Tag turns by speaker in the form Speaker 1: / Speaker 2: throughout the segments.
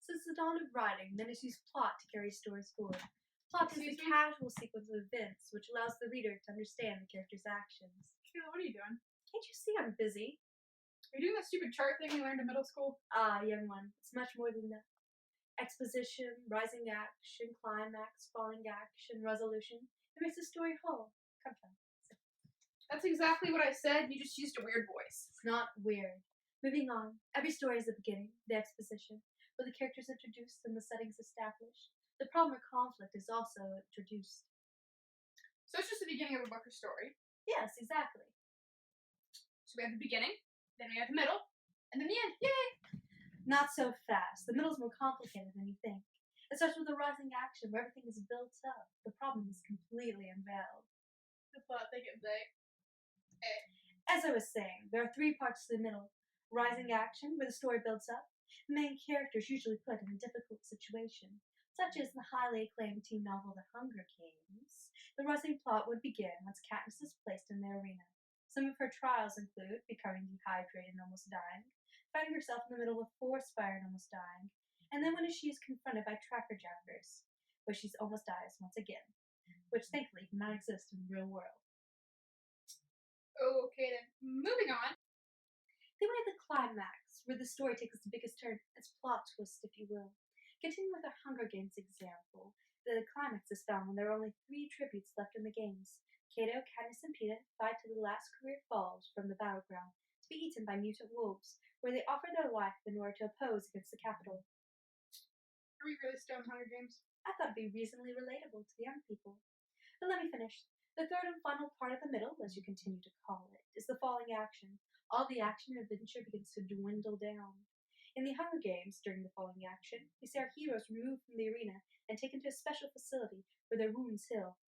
Speaker 1: Since the dawn of writing, men has used plot to carry stories forward. Plot is the casual sequence of events which allows the reader to understand the character's actions.
Speaker 2: Kayla, what are you doing?
Speaker 1: Can't you see I'm busy?
Speaker 2: Are you doing that stupid chart thing we learned in middle school?
Speaker 1: Ah, young one, it's much more than that. Exposition, rising action, climax, falling action, resolution. It makes the story whole. Come on.
Speaker 2: That's exactly what I said. You just used a weird voice.
Speaker 1: It's not weird. Moving on. Every story is the beginning, the exposition, where the characters introduced and the settings established. The problem or conflict is also introduced.
Speaker 2: So it's just the beginning of a book or story.
Speaker 1: Yes, exactly.
Speaker 2: So we have the beginning, then we have the middle, and then the end. Yay!
Speaker 1: Not so fast. The middle is more complicated than you think. It starts with the rising action where everything is built up. The problem is completely unveiled.
Speaker 2: The Plot Thickens,
Speaker 1: As I was saying, there are three parts to the middle. Rising action, where the story builds up. The main character is usually put in a difficult situation, such as the highly acclaimed teen novel The Hunger Games. The rising plot would begin once Katniss is placed in the arena. Some of her trials include becoming dehydrated and almost dying, finding herself in the middle of a forest fire and almost dying, and then when she is confronted by tracker jackers, where she almost dies once again, which thankfully do not exist in the real world.
Speaker 2: Okay then, moving on.
Speaker 1: Then we have the climax, where the story takes its biggest turn, its plot twist, if you will. Continuing with our Hunger Games example, the climax is found when there are only 3 tributes left in the games. Cato, Katniss, and Peeta fight to the last career falls from the battleground to be eaten by mutant wolves, where they offer their life in order to oppose against the Capitol.
Speaker 2: Are we really still in Hunger Games?
Speaker 1: I thought it'd be reasonably relatable to the young people. But let me finish. The third and final part of the middle, as you continue to call it, is the falling action. All the action and adventure begins to dwindle down. In the Hunger Games, during the falling action, we see our heroes removed from the arena and taken to a special facility where their wounds heal.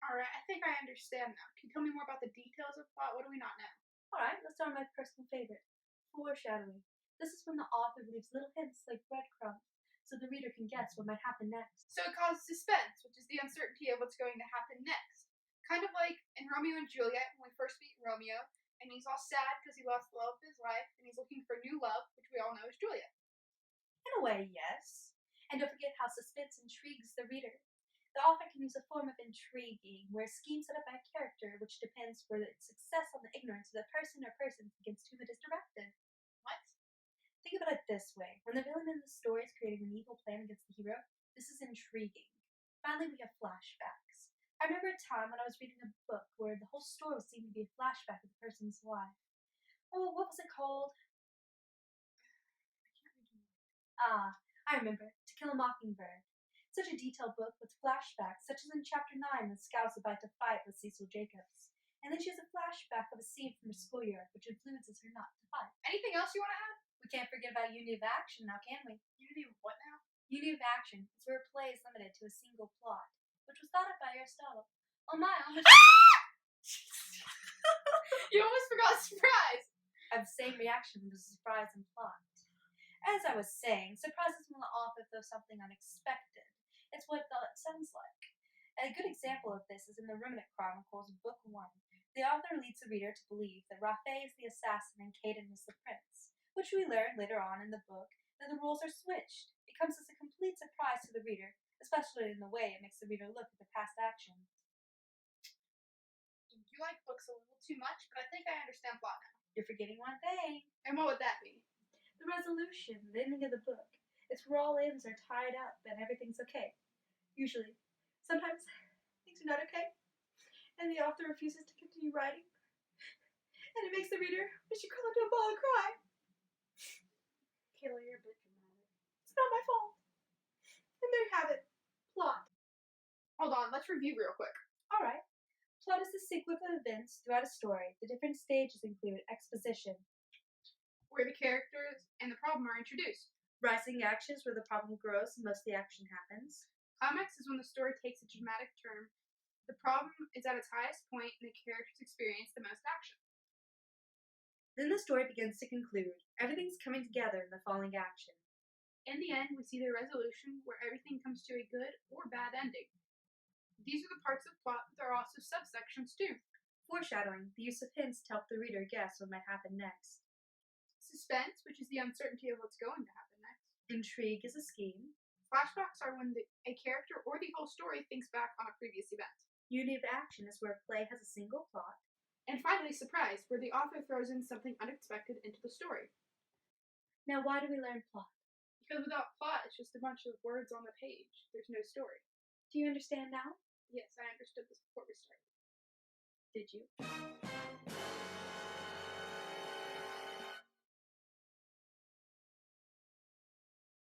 Speaker 2: Alright, I think I understand now. Can you tell me more about the details of the plot? What do we not know?
Speaker 1: Alright, let's start with my personal favorite, foreshadowing. This is when the author leaves little hints like breadcrumbs, so the reader can guess what might happen next.
Speaker 2: So it causes suspense, which is the uncertainty of what's going to happen next. Kind of like in Romeo and Juliet, when we first meet Romeo, and he's all sad because he lost the love of his life, and he's looking for new love, which we all know is Juliet.
Speaker 1: In a way, yes. And don't forget how suspense intrigues the reader. The author can use a form of intriguing, where a scheme set up by a character which depends for its success on the ignorance of the person or persons against whom it is directed.
Speaker 2: What?
Speaker 1: Think about it this way. When the villain in the story is creating an evil plan against the hero, this is intriguing. Finally, we have flashbacks. I remember a time when I was reading a book where the whole story seemed to be a flashback of the person's life. Oh, what was it called? Ah, I remember. To Kill a Mockingbird. Such a detailed book with flashbacks, such as in Chapter 9 when Scout's about to fight with Cecil Jacobs. And then she has a flashback of a scene from her schoolyard, which influences her not to fight.
Speaker 2: Anything else you want to add?
Speaker 1: We can't forget about unity of action now, can we?
Speaker 2: Unity of what now?
Speaker 1: Unity of action is where a play is limited to a single plot, which was thought of by Aristotle. Oh my,
Speaker 2: You almost forgot surprise!
Speaker 1: I have the same reaction to surprise and plot. As I was saying, surprise is when the author throws something unexpected. It's what it sounds like. A good example of this is in the Ruminant Chronicles, Book 1. The author leads the reader to believe that Raphae is the assassin and Caden is the prince, which we learn later on in the book that the roles are switched. It comes as a complete surprise to the reader, especially in the way it makes the reader look at the past actions.
Speaker 2: You like books a little too much, but I think I understand plot now.
Speaker 1: You're forgetting one thing.
Speaker 2: And what would that be?
Speaker 1: The resolution, the ending of the book. It's where all ends are tied up and everything's okay. Usually. Sometimes things are not okay, and the author refuses to continue writing. And it makes the reader wish you curl into a ball and cry.
Speaker 2: Kayla, you're a bit dramatic.
Speaker 1: It's not my fault. And there you have it. Plot.
Speaker 2: Hold on, let's review real quick.
Speaker 1: Alright. Plot is the sequence of events throughout a story. The different stages include exposition,
Speaker 2: where the characters and the problem are introduced.
Speaker 1: Rising action is where the problem grows and most of the action happens.
Speaker 2: Climax is when the story takes a dramatic turn. The problem is at its highest point and the characters experience the most action.
Speaker 1: Then the story begins to conclude. Everything's coming together in the falling action.
Speaker 2: In the end, we see the resolution where everything comes to a good or bad ending. These are the parts of plot, but there are also subsections too.
Speaker 1: Foreshadowing, the use of hints to help the reader guess what might happen next.
Speaker 2: Suspense, which is the uncertainty of what's going to happen next.
Speaker 1: Intrigue is a scheme.
Speaker 2: Flashbacks are when a character or the whole story thinks back on a previous event.
Speaker 1: Unity of action is where a play has a single plot.
Speaker 2: And finally, surprise, where the author throws in something unexpected into the story.
Speaker 1: Now, why do we learn plot?
Speaker 2: Because without plot, it's just a bunch of words on the page. There's no story.
Speaker 1: Do you understand now?
Speaker 2: Yes, I understood this before we started.
Speaker 1: Did you?